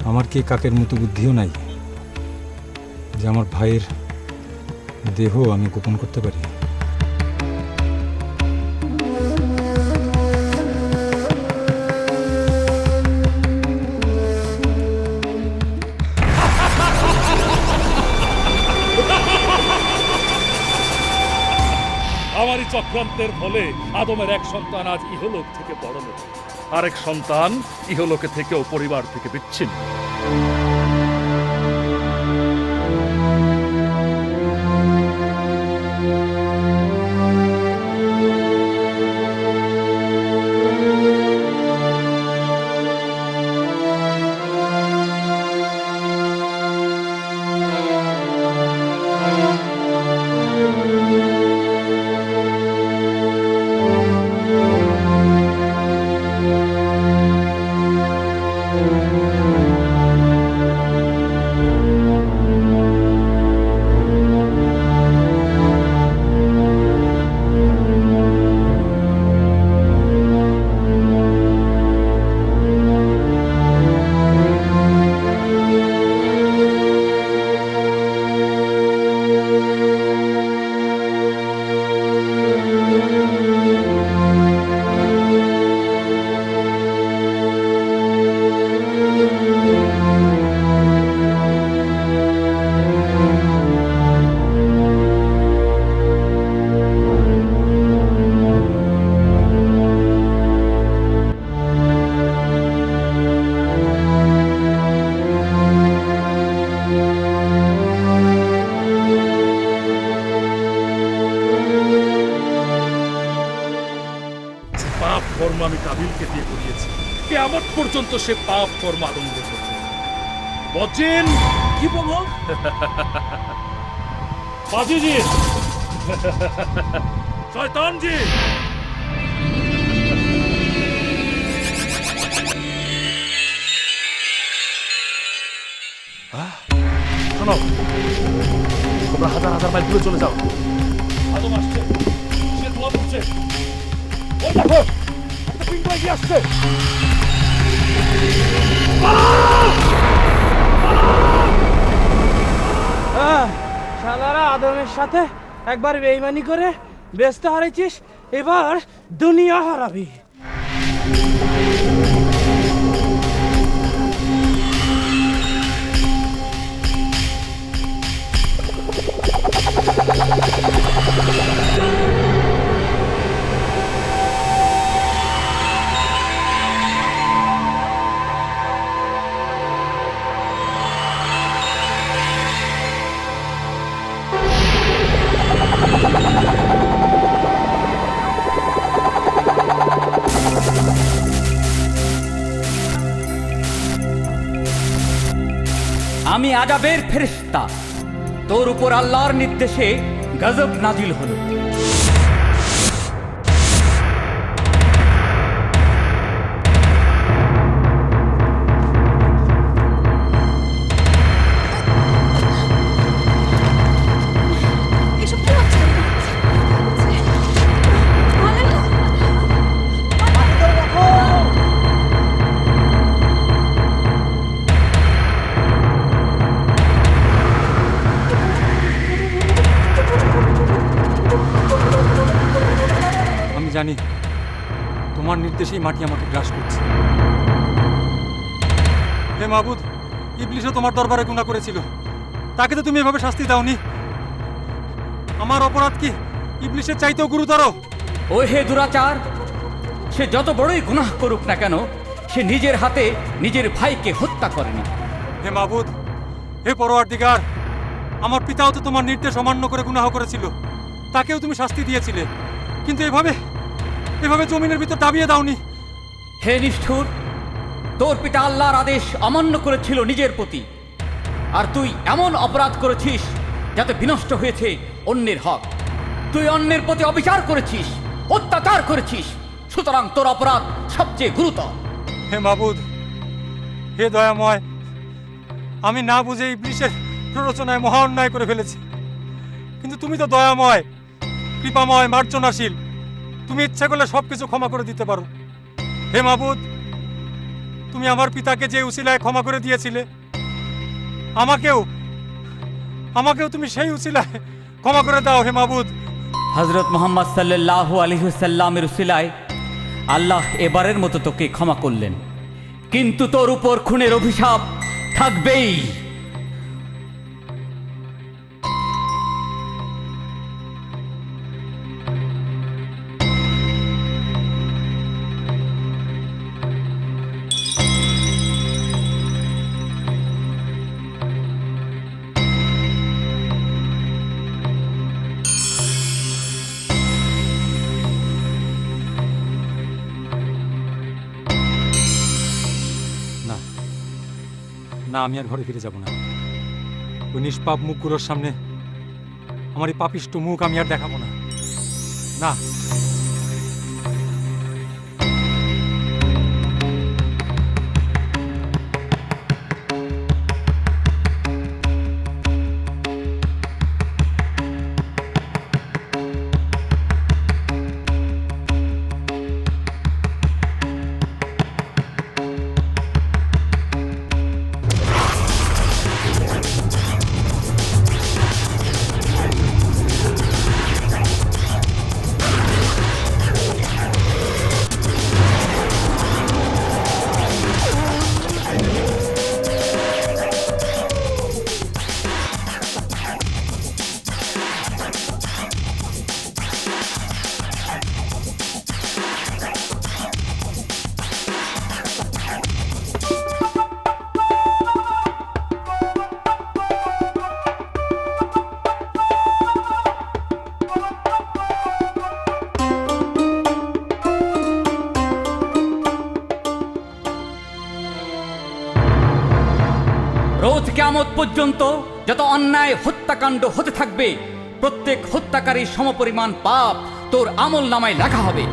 আমার কি কাকের মতো বুদ্ধিও নাই যে আমার ভাইয়ের দেহ আমি গোপন করতে পারি? আমারই চক্রান্তের ফলে আদমের এক সন্তান আজ ইহলোক থেকে পরলোক, আরেক সন্তান ইহলোকে থেকেও পরিবার থেকে বিচ্ছিন্ন। কর্ম আমি কাবিলকে দিয়ে করিয়েছি, কিয়ামত পর্যন্ত সে পাপ কর্ম আদমকে করবে। বচেন কি বলবো? বাজিজি, শয়তানজি, শোনো, তোমরা হাজার হাজার মাইল দূরে চলে যাও। আদম আসছে, সে আসছে, ওই দেখো একটা পিণ্ড এগিয়ে আসছে। শালারা আদমের সাথে একবার বেইমানি করে ব্যস্ত হারাইছিস, এবার দুনিয়া হারাবি। আমি আযাবের ফেরেশতা, তোর উপর আল্লাহর নির্দেশে গজব নাজিল হলো। জানি তোমার নির্দেশেই মাটি আমাকে গ্রাস করছে। হে মাবুদ, ইবলিশও তোমার দরবারে গুনাহ করেছিল, তাকে তো তুমি এভাবে শাস্তি দাওনি। আমার অপরাধ কি ইবলিশের চাইতেও গুরুতর? ও হে দুরাচার, সে যত বড়ই গুনাহ করুক না কেন, সে নিজের হাতে নিজের ভাইকে হত্যা করেনি। হে মাবুদ, হে পরওয়ারদিগার, আমার পিতাও তো তোমার নির্দেশ অমান্য করে গুনাহ করেছিল, তাকেও তুমি শাস্তি দিয়েছিলে, কিন্তু এভাবে জমিনের ভিতর দাবিয়ে দাওনি। হে নিষ্ঠুর, তোর পিতা আল্লাহর আদেশ অমান্য করেছিল নিজের প্রতি, আর তুই এমন অপরাধ করেছিস যাতে বিনষ্ট হয়েছে অন্যের হক। তুই অন্যের প্রতি অবিচার করেছিস, অত্যাচার করেছিস, সুতরাং তোর অপরাধ সবচেয়ে গুরুতর। হে মাবুদ, হে দয়াময়, আমি না বুঝে ইবলিশের প্ররোচনায় মহা অন্যায় করে ফেলেছি, কিন্তু তুমি তো দয়াময়, কৃপাময়, মার্জনাশীল, তুমি ইচ্ছা করলে সবকিছু ক্ষমা করে দিতে পারো। হে মাবুদ, তুমি আমার পিতাকে যে উসিলায় ক্ষমা করে দিয়েছিলে, আমাকেও তুমি সেই উসিলায় ক্ষমা করে দাও। হে মাবুদ, হযরত মুহাম্মদ সাল্লাল্লাহু আলাইহি ওয়াসাল্লামের উসিলায় আল্লাহ এবারের মতো তোকে ক্ষমা করলেন, কিন্তু তোর উপর খুনের অভিশাপ থাকবেই। না, আমি আর ঘরে ফিরে যাব না। ওই নিষ্পাপ মুখগুলোর সামনে আমার এই পাপিষ্ট মুখ আমি আর দেখাবো না। না, রোজ কিয়ামত পর্যন্ত যত অন্যায় হত্যাকাণ্ড হতে থাকবে, প্রত্যেক হত্যাকারীর সমপরিমাণ পাপ তোর আমল নামায় লেখা হবে।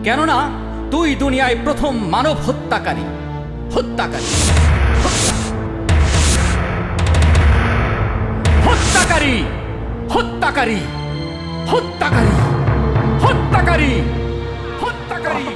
কেননা তুই দুনিয়ায় প্রথম মানব হত্যাকারী। হত্যাকারী হত্যাকারী, হত্যাকারী, হত্যাকারী, হত্যাকারী।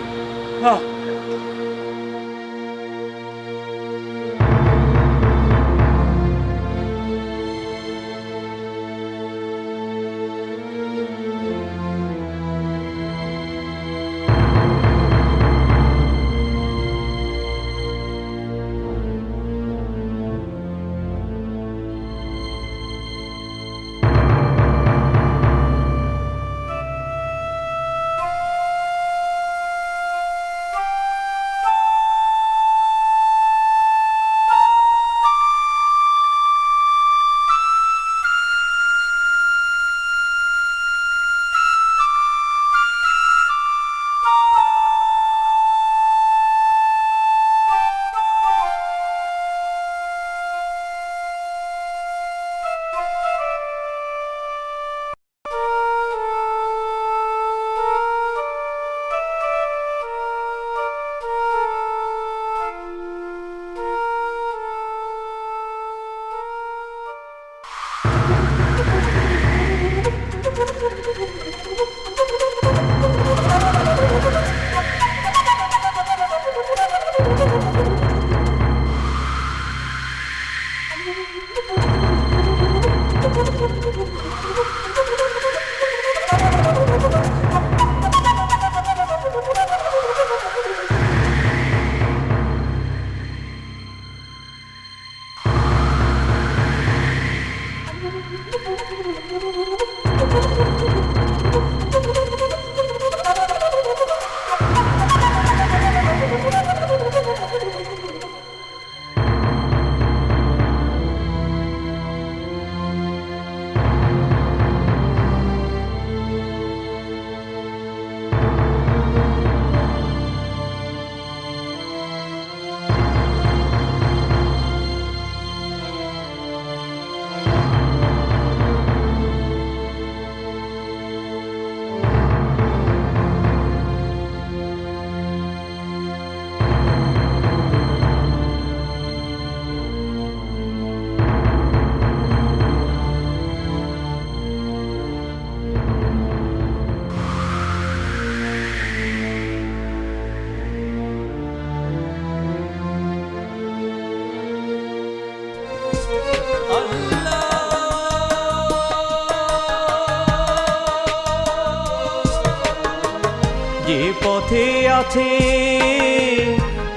যে পথে আছে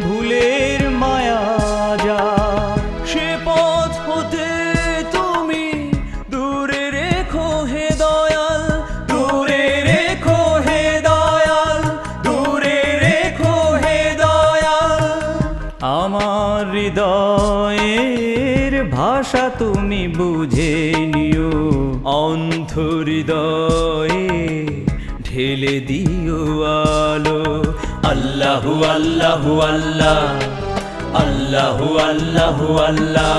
ভুলের মায়া যা, সে পথ হতে তুমি দূরে রেখো হে দয়াল, দূরে রেখো হে দয়াল, দূরে রেখো হে দয়াল। আমার হৃদয়ের ভাষা তুমি বুঝে নিও, অন্ধ হৃদয়ে ঢেলে দিও আলো। আল্লাহু আল্লাহু আল্লাহ, আল্লাহু আল্লাহু আল্লাহ,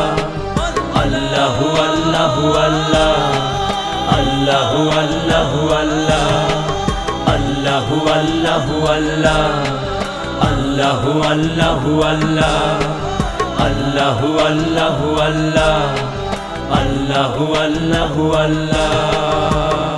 আল্লাহু আল্লাহু আল্লাহ, আল্লাহু আল্লাহু আল্লাহ, আল্লাহু আল্লাহু আল্লাহ, আল্লাহু আল্লাহু আল্লাহ, আল্লাহু আল্লাহু আল্লাহ, আল্লাহু আল্লাহু আল্লাহ।